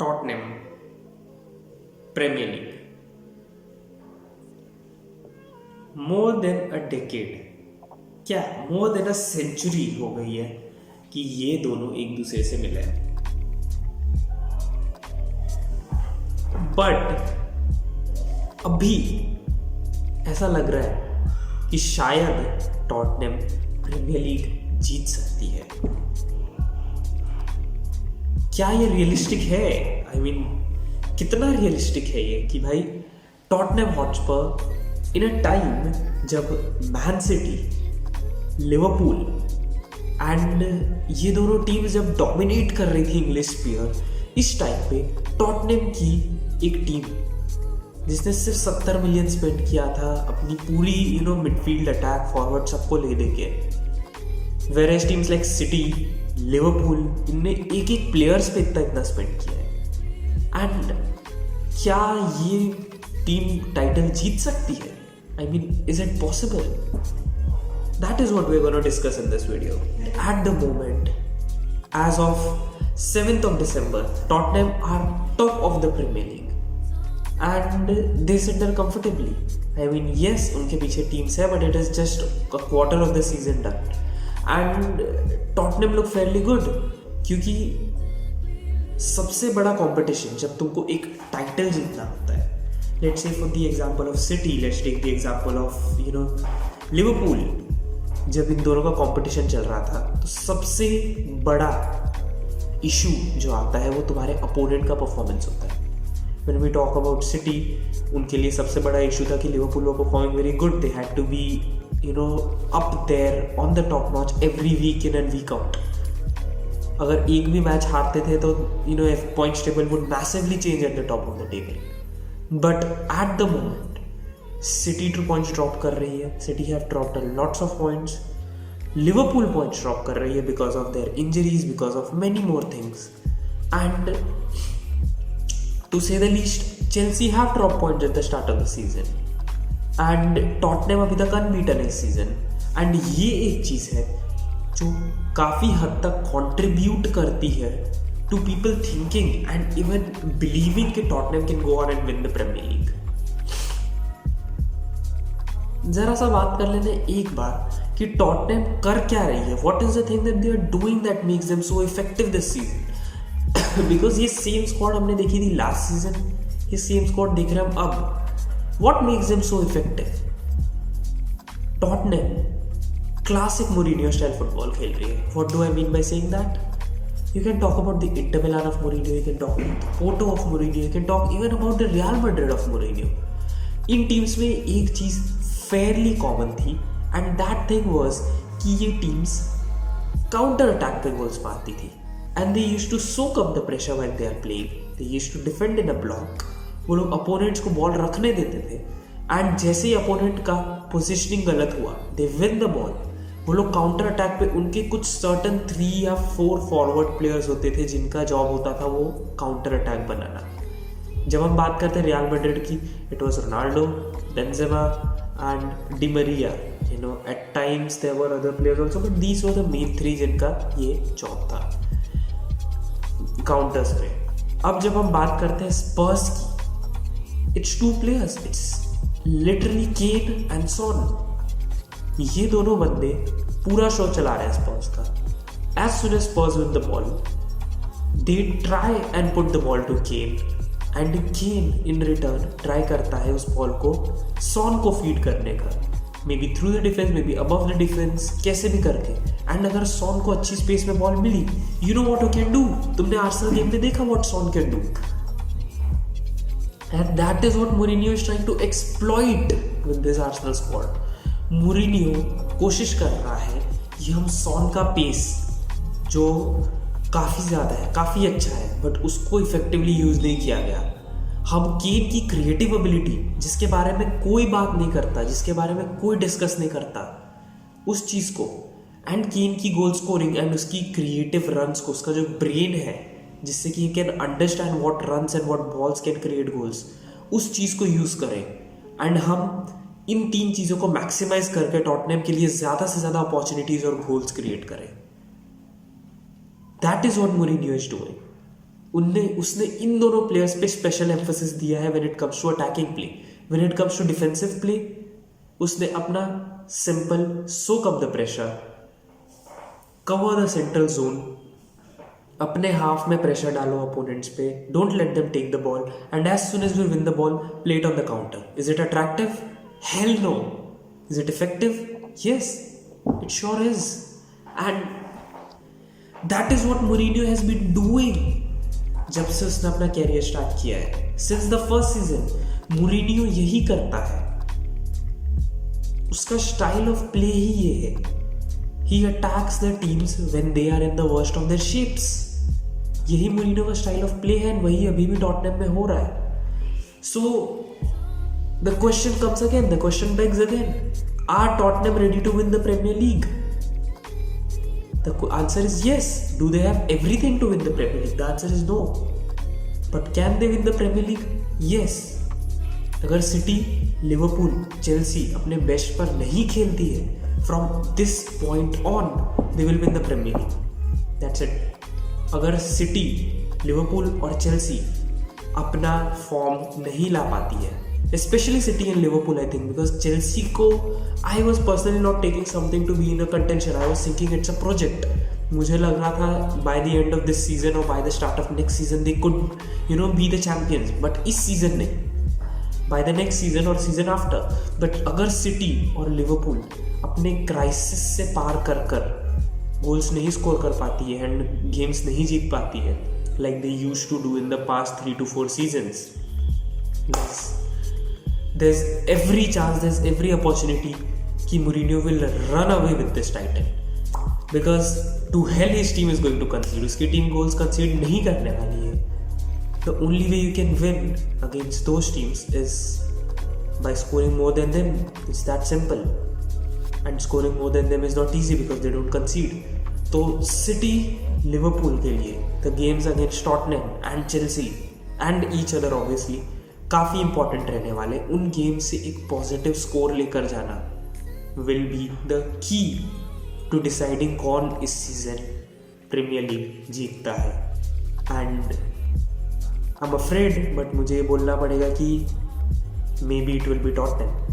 Tottenham premier league more than a decade, क्या more than a century हो गई है कि ये दोनों एक दूसरे से मिले हैं। बट अभी ऐसा लग रहा है कि शायद टॉटनहम प्रीमियर लीग जीत सकती है। क्या ये रियलिस्टिक है? आई मीन कितना रियलिस्टिक है ये कि भाई Tottenham Hotspur in a time जब मैन सिटी, लिवरपूल एंड ये दोनों टीम्स जब डोमिनेट कर रही थी इंग्लिश स्पीयर, इस टाइम पे टॉटनहम की एक टीम जिसने सिर्फ 70 मिलियन स्पेंड किया था अपनी पूरी मिडफील्ड अटैक फॉरवर्ड सबको ले देके, वेरेज टीम्स लाइक सिटी, लिवरपूल, इनने एक एक प्लेयर्स पे इतना स्पेंड किया है। एंड क्या ये टीम टाइटल जीत सकती है? I mean is it possible? That is what we are gonna discuss in this video. At the moment, as of 7th of December, Tottenham are top of the Premier League and they sit there comfortably. I mean, yes, उनके पीछे teams है, but it is just a quarter of the season done. And Tottenham look fairly good क्योंकि सबसे बड़ा competition जब तुमको एक title जीतना होता है, let's say for the example of city, let's take the example of Liverpool, जब इन दोनों का कंपटीशन चल रहा था तो सबसे बड़ा इशू जो आता है वो तुम्हारे अपोनेंट का परफॉर्मेंस होता है। When we talk about City, उनके लिए सबसे बड़ा इशू था कि Liverpool were performing very good, they had to be up there on the top notch every week in and week out. अगर एक भी मैच हारते थे तो points table would massively change at the top of the table. But at the moment, City 2 points drop कर रही है, City have dropped a lots of points. Liverpool points drop कर रही है because of their injuries, because of many more things. And to say the least, Chelsea have dropped points at the start of the season. And Tottenham अभी तक unbeaten है इस season. And ये एक चीज़ है जो काफ़ी हद तक कंट्रीब्यूट करती है to people thinking and even believing कि Tottenham can go on and win the premier league. जरा सा बात कर लेते हैं एक बार कि टॉटनहम कर क्या रही है, what is the thing that they are doing that makes them so effective this season. Because ये सेम स्क्वाड हमने देखी थी लास्ट सीजन, ये सेम स्क्वाड देख रहे हैं हम अब। What makes them so effective? Tottenham classic Mourinho style football खेल रही है। What do I mean by saying that? You can talk about the Inter Milan of Mourinho, you can talk about the Porto of Mourinho, you can talk even about the Real Madrid of Mourinho. In teams में एक चीज़ fairly common थी and that thing was कि ये teams counter attack पे goals मारती थी and they used to soak up the pressure while they are playing. They used to defend in a block. वो लोग अपोनेंट्स को बॉल रखने देते थे एंड जैसे ही अपोनेंट का पोजीशनिंग गलत हुआ, दे विन द बॉल। वो लोग काउंटर अटैक पे उनके कुछ सर्टन 3 या 4 फॉरवर्ड प्लेयर्स होते थे जिनका जॉब होता था वो काउंटर अटैक बनाना। जब हम बात करते हैं रियल मैड्रिड की, it was Ronaldo, Benzema and Di Maria. At times there were other players also, but these were the main 3 जिनका ये जॉब था काउंटर्स पे। अब जब हम बात करते हैं स्पर्स की, It's 2 players. It's literally Kane and Son. ये दोनों बंदे पूरा शो चला रहे हैं स्पर्स का। As soon as Spurs win the ball, they try and put the ball to Kane, and Kane in return try करता है उस बॉल को Son को फीड करने का, maybe through the defense, maybe above the defense, कैसे भी करके। एंड अगर Son को अच्छी स्पेस में बॉल मिली, you know what you can do. तुमने आर्सेनल गेम में देखा what Son can do. And that is what Mourinho is trying to exploit with this Arsenal squad. Mourinho कोशिश कर रहा है कि हम सॉन का पेस जो काफ़ी ज़्यादा है, काफ़ी अच्छा है, बट उसको इफेक्टिवली यूज़ नहीं किया गया। हम केन की क्रिएटिव एबिलिटी जिसके बारे में कोई बात नहीं करता, जिसके बारे में कोई डिस्कस नहीं करता, उस चीज़ को एंड केन की गोल स्कोरिंग एंड उसकी क्रिएटिव रन्स को, उसका जो ब्रेन है जिससे कि can understand what runs and what balls can create goals, उस चीज़ को यूज़ करें एंड हम इन 3 चीज़ों को मैक्सिमाइज करके टॉटनहम के लिए ज़्यादा से ज़्यादा अपॉर्चुनिटीज और गोल्स क्रिएट करें। That is what Mourinho is doing. उसने इन दोनों प्लेयर्स पे स्पेशल एम्फोसिस दिया है when it comes to attacking play. When it comes to defensive play उसने अपना simple soak up the pressure, cover the central zone, अपने हाफ में प्रेशर डालो अपोनेंट्स पे, don't let them take the ball and as soon as we win the ball play it on the counter. Is it attractive? Hell no. Is it effective? Yes, it sure is. And that is what Mourinho has been doing जब से उसने अपना career start किया है। Since the first season Mourinho यही करता है, उसका स्टाइल ऑफ प्ले ही ये है। He attacks the teams when they are in the worst of their shapes. यही मोरिनियो का स्टाइल ऑफ प्ले है, वही अभी भी टॉटनहम में हो रहा है। So the question comes again, the question begs again, are Tottenham ready to win the Premier League? The answer is yes. Do they have everything to win the Premier League? The answer is no. But can they win the Premier League? Yes. अगर city, Liverpool, Chelsea अपने best पर नहीं खेलती है, from this point on they will win the Premier League. That's it. अगर city, Liverpool और Chelsea अपना form नहीं ला पाती है, especially City and Liverpool, I think, because Chelsea को I was personally not taking something to be in a contention. I was thinking it's a project. मुझे लग रहा था by the end of this season or by the start of next season they could, be the champions. But इस season नहीं, by the next season or season after. But अगर city और Liverpool अपने crisis से पार कर goals नहीं score कर पाती है एंड गेम्स नहीं जीत पाती है like they used to do in the past 3 to 4 seasons, there's every chance, there's every opportunity कि Mourinho will run away with this title, because to hell his team is going to concede. उसकी team goals कंसीड नहीं करने वाली है. The only way you can win against those teams is by scoring more than them. It's that simple. And scoring more than them is not easy because they don't concede. तो city, Liverpool के लिए the games against Tottenham and Chelsea and each other obviously काफ़ी important रहने वाले. उन game से एक positive score लेकर जाना will be the key to deciding कौन इस सीजन प्रीमियर लीग जीतता है. And I am afraid, but मुझे ये बोलना पड़ेगा कि may be it will be Tottenham.